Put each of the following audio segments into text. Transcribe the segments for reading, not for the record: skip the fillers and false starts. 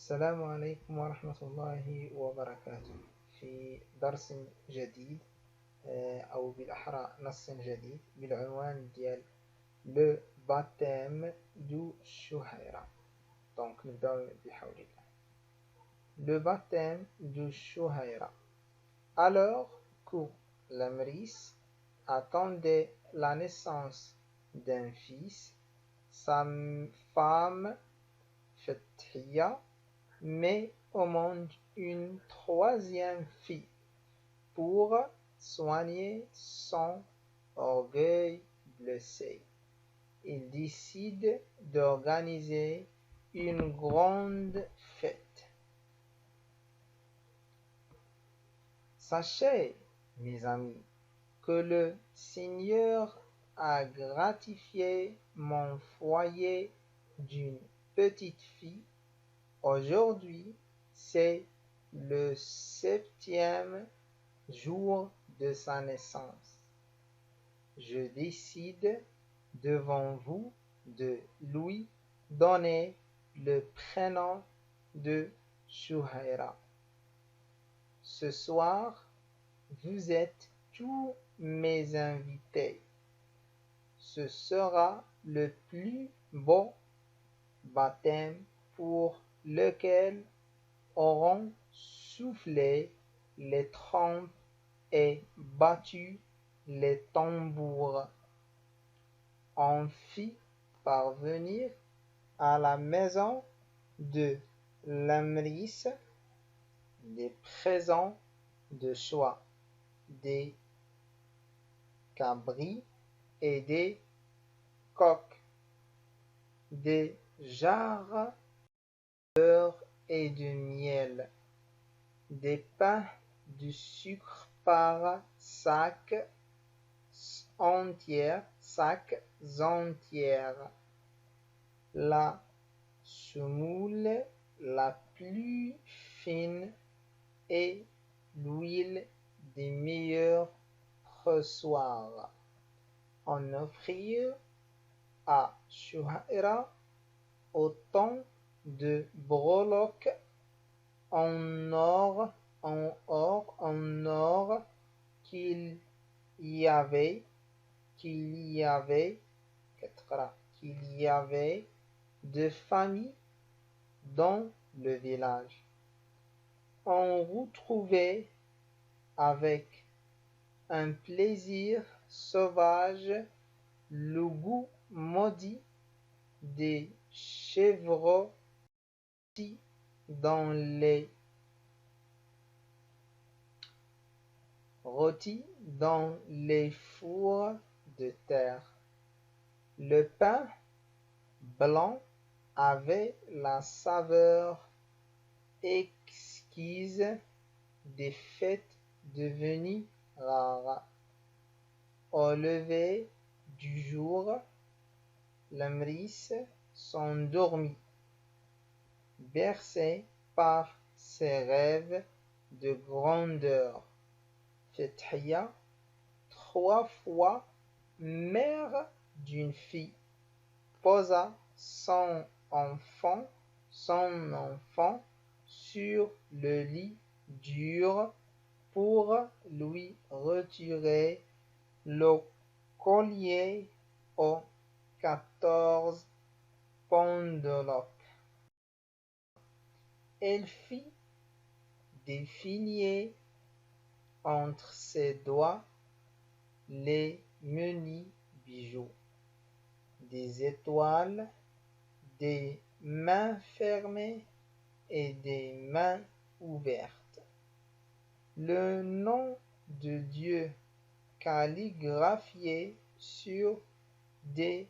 السلام عليكم ورحمة الله وبركاته. في درس جديد أو بالأحرى نص جديد بالعنوان ديال Le baptême du Chouhaïra. Donc نبدأ بحول الله. Le baptême du Chouhaïra. Alors que l'Amris attendait la naissance d'un fils, sa femme Fathia met au monde une troisième fille pour soigner son orgueil blessé. Il décide d'organiser une grande fête. Sachez, mes amis, que le Seigneur a gratifié mon foyer d'une petite fille. Aujourd'hui, c'est le 7e jour de sa naissance. Je décide devant vous de lui donner le prénom de Chouhaïra. Ce soir, vous êtes tous mes invités. Ce sera le plus beau baptême pour lequel auront soufflé les trompes et battu les tambours. On fit parvenir à la maison de l'Amris des présents de choix, des cabris et des coqs, des jarres de beurre et de miel, des pains de sucre par sacs entières, la semoule la plus fine et l'huile des meilleurs pressoirs. On offrit à Chouhaïra autant de breloques en or qu'il y avait de familles dans le village. On retrouvait avec un plaisir sauvage le goût maudit des chèvres rôtis dans les fours de terre. Le pain blanc avait la saveur exquise des fêtes devenues rares. Au lever du jour, l'Amris s'endormit, bercé par ses rêves de grandeur. Fathia, 3 fois mère d'une fille, posa son enfant sur le lit dur pour lui retirer le collier aux 14 pendeloques. Elle fit défiler entre ses doigts les menus bijoux, des étoiles, des mains fermées et des mains ouvertes. Le nom de Dieu calligraphié sur des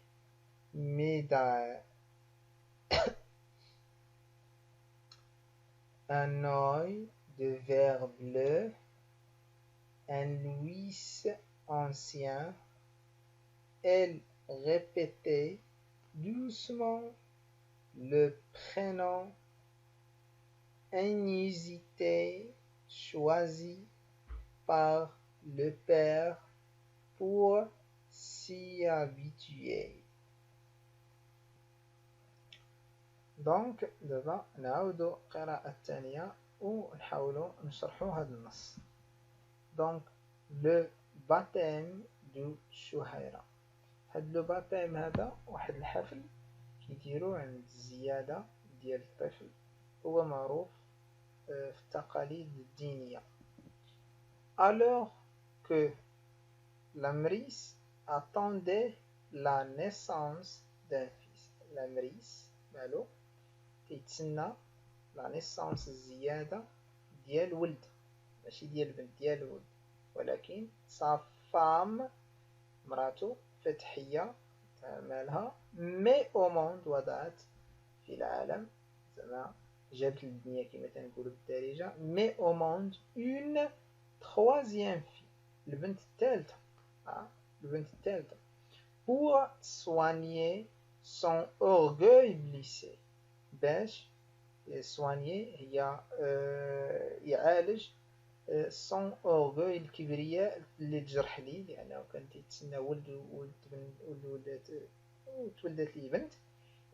médailles. Un œil de verre bleu, un louis ancien. Elle répétait doucement le prénom inusité choisi par le père pour s'y habituer. دونك دابا نعاودو القراءة الثانية ونحاولو نشرحو هاد النص. دونك لو بابتيم دو شهيرة، هاد لو بابتيم هذا واحد الحفل كيديروه عند الزيادة ديال الطفل، هو معروف في التقاليد الدينية. alors que la Mrice attendait la naissance d'un fils. la Mrice مالو كيتسنى لا نيسونس، الزيادة ديال ولد، ماشي ديال بنت، ديال ولد، ولكن سا فام مراتو فتحية مالها مي او موند وضعت في العالم، زعما جابت للدنيا كما تنقولو بالدارجة، مي او موند اون troisième fille، البنت الثالثة، البنت الثالثة، pour soigner son orgueil blessé، باش soigner هي يعالج son orgueil، الكبرياء اللي تجرح ليه، لأنه كان تيتسنى ولد ولدات وتولدت ليه بنت.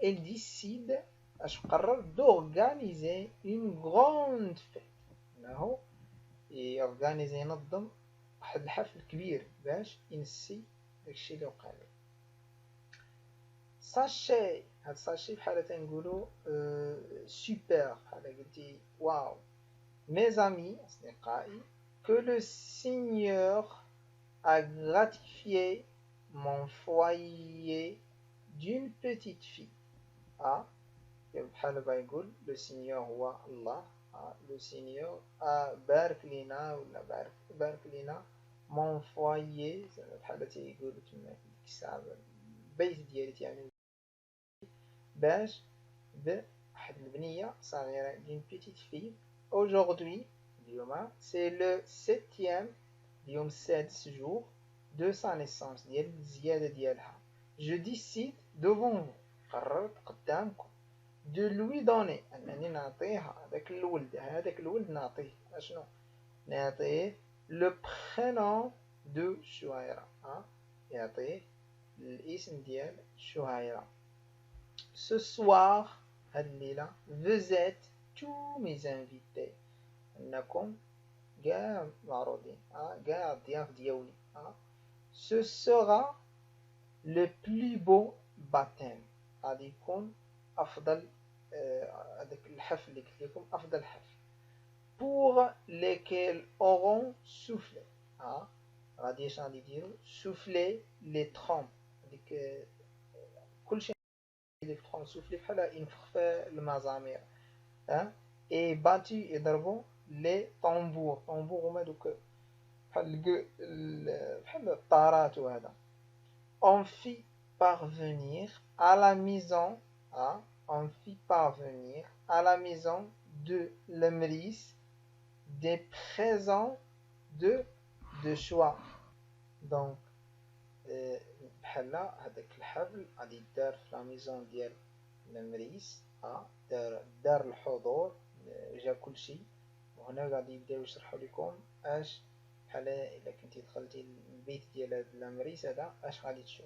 elle décide، اش قرر d'organiser une grande fête، انه يورغانيزي، ينظم واحد الحفل كبير باش ينسي داكشي اللي وقع له. ساشي، هاد ساشي بحال تنقولو سوبر، بحال قلتي واو. mes amis أصدقائي، que le Seigneur a gratifié mon foyer d'une petite fille. بحال يقول لو سينيور هو الله، لو سينيور بارك لينا ولا بارك لينا مون فوايي، بحال تيقولوا تما في ديك الساعة البيت ديالي، يعني باش بواحد البنية صغيرة، دين بيتيت في. aujourd'hui اليوم سي لو سيتيام، اليوم السادس جور دو سا نيسونس، ديال الزيادة ديالها. je décide devant vous، قررت قدامكم، de lui donner، أنني نعطيه هذاك الولد، هذاك الولد نعطيه أشنو؟ نعطيه le prénom de شهيرة، يعطيه الاسم ديال شهيرة. ce soir، هاد الليلة، vous êtes tous mes invités، أنكم كاع معروضين، كاع الضياف ديالي. ce sera le plus beau baptême، غادي يكون أفضل هذاك الحفل اللي قلت لكم، أفضل حفل. pour lesquels auront soufflé، غادي اش غادي يديروا؟ souffler les trompes، هذيك كلشي اللي في الترومب souffler بحال ينفخ في المزامير، اي باتي يضربوا لي طومبور، طومبور هما دوك بحال الطارات وهذا. on fit parvenir à la maison، on fit parvenir à la maison de l'Emrys des présents de choix. donc بحال هذاك الحفل غادي يدار في لا ميزون ديال الامريس، دار الحضور، جا كلشي، وهنا غادي يبداو يشرحوا لكم اش بحال الا كنتي دخلتي البيت ديال هاد الامريس هذا اش غادي تشوف.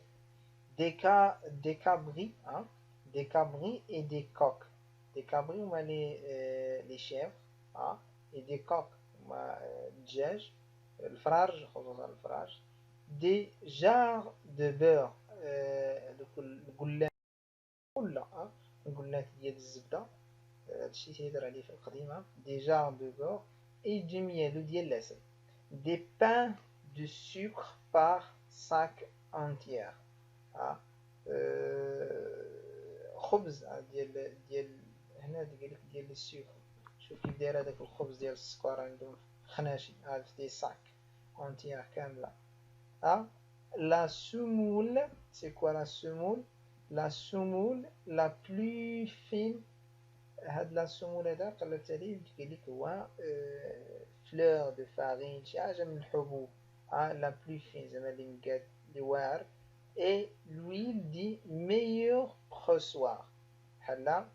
des cabris، des cabris et des coqs. des cabris هما لي chèvres، et des coqs هما الدجاج، الفراج، خصوصا الفراج. des jarres de beurre، دوك القلات، ولا القلات ديال الزبدة، هادشي تيهضر عليه في القديمة. des jarres de beurre et du miel، وديال العسل. des pains de sucre par sac entière، خبز ديال هنا قالك ديال السكر، شوف كيف داير هذاك الخبز ديال السكر عندهم خناشي، في دي ساك اونتيير كامله. la semoule، c'est quoi la semoule؟ la semoule la plus fine، هاد لا سمول هذا قلبت عليه قال لك هو فلور دو فارين، شي حاجه من الحبوب، لا بلو فين زعما اللي مقاد اللي واعر. اي لويل دي ميور بروسوار، بحال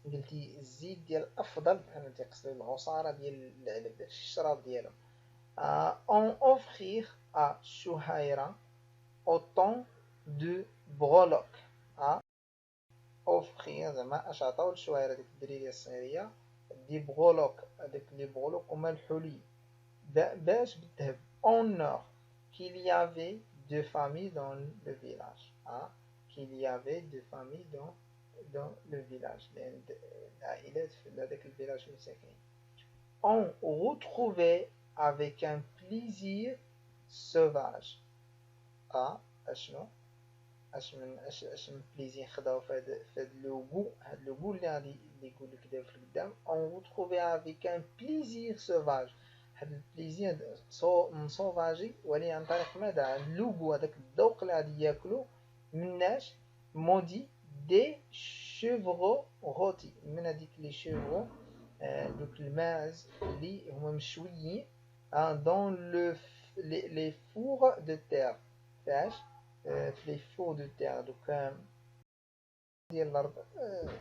قلتي الزيت ديال افضل، بحال تيقصدوا العصاره ديال العلب، داكشي الشراب ديالهم. اون اوفرير ا شهيرة autant de breloques، اوفخير زعما اش عطاو للشويره ديك الدريريه الصغيريه دي بغولوك، هذاك لي بغولوك هما الحلي باش بالذهب en or qu'il y avait deux familles dans le village qu'il y avait deux familles dans le village لأن العائلات في هذاك الفيلاج اللي ساكنين. On retrouvait avec un plaisir sauvage اشنو اش من بليزير خداو في هاد هاد لو اللي غادي يقول لك دابا في القدام. On retrouvait avec un plaisir sauvage، هاد البليزير من سوفاجي ولي عن طريق ماذا؟ اللوغو، هذاك الذوق اللي غادي ياكلو مناش مودي دي شيفرو غوتي، من هذيك لي شيفرو دوك الماعز اللي هما مشويين دون لو لي فور دو تير. فاش؟ في لي فور دو تير دوك ديال الارض،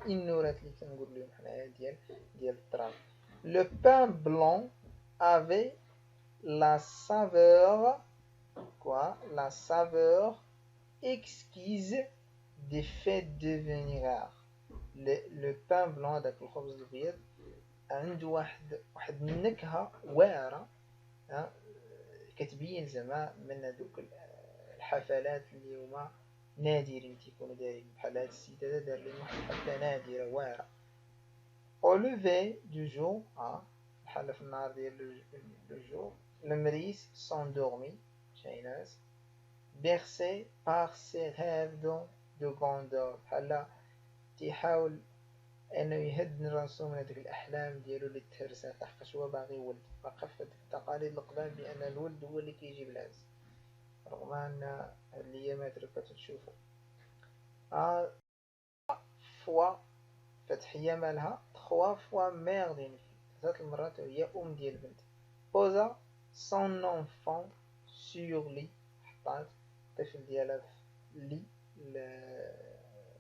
النورات اللي كنقول لهم حنايا ديال التراب. لو بان بلون avait la saveur la saveur exquise des faits devenir rares. le pain blanc هذاك الخبز الابيض عنده واحد النكهه واعره كتبين زعما من هذوك الحفلات اللي هما نادرين تيكونوا دايرين بحال هاد السيد هذا دار لهم واحد الحفله نادره واعره. au lever du jour بحال في النهار ديال لو جور المريس s'endormit شايناس bercé par ses rêves de grandeur، بحال تيحاول انه يهد راسو من هذيك الاحلام ديالو اللي تهرسات، لحقاش هو باغي يولد. بقى في التقاليد القدام بان الولد هو اللي كيجيب العز، رغم ان هاد الايامات راه كتشوفوا فوا فتحية مالها 3 fois mère d'une fille، 3 المرات هي ام ديال البنت. posa son enfant sur lit، حطات الطفل ديالها في لي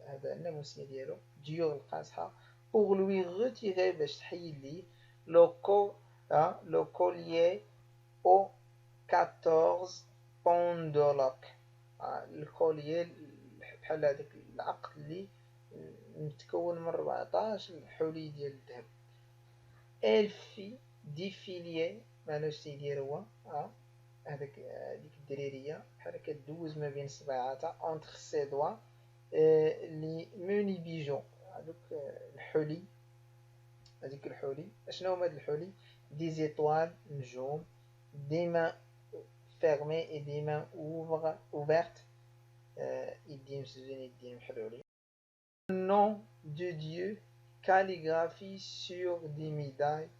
هذا الناموسية ديالو ديور القاصحة pour lui retirer باش تحيد ليه لو كوليي او 14 بوندولوك، الكوليي بحال هذاك العقد اللي متكون من 14 حلي ديال الذهب. elle fit défiler معناش تيدير هو هذيك الدريريه بحال كدوز ما بين صباعاتها entre ses doigts لي موني بيجون، هذوك الحلي، هذيك الحلي. اشنو هما هاد الحلي؟ دي زيطوال نجوم، دي مان fermées et des mains ouvertes، يدين مسجونين يدين محلولين. nom de Dieu calligraphie sur des médailles،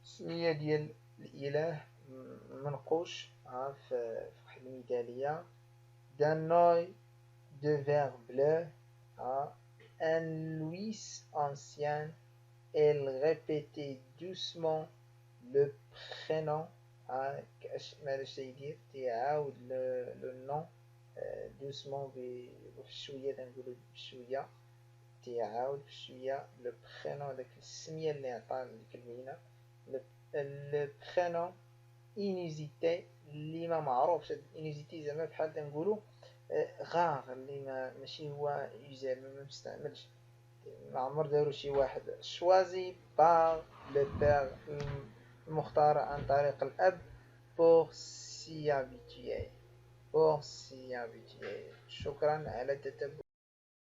سمية ديال الإله منقوش في واحد الميدالية. d'un œil de verre bleu un Louis ancien. elle répétait doucement le prénom مالاش تيدير تيعاود لو نون دوسمون بشويه، تنقولو بشويه تيعاود بشويه لو برينون، داك السميه اللي عطا لديك البنينه. لو برينون انيزيتي اللي ما معروفش، انيزيتي زعما بحال تنقولو غار اللي ماشي هو يوزال ما مستعملش، ما عمر دارو شي واحد. شوازي بار لو بير المختار عن طريق الاب pour s'y habituer. شكرا على التتبع،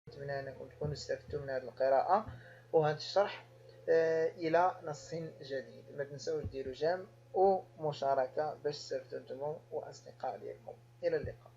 نتمنى انكم تكونوا استفدتوا من هذه القراءة وهذا الشرح. الى نص جديد ما تنسوش ديروا جيم ومشاركة باش تستفدوا نتوما واصدقاء ديالكم. الى اللقاء.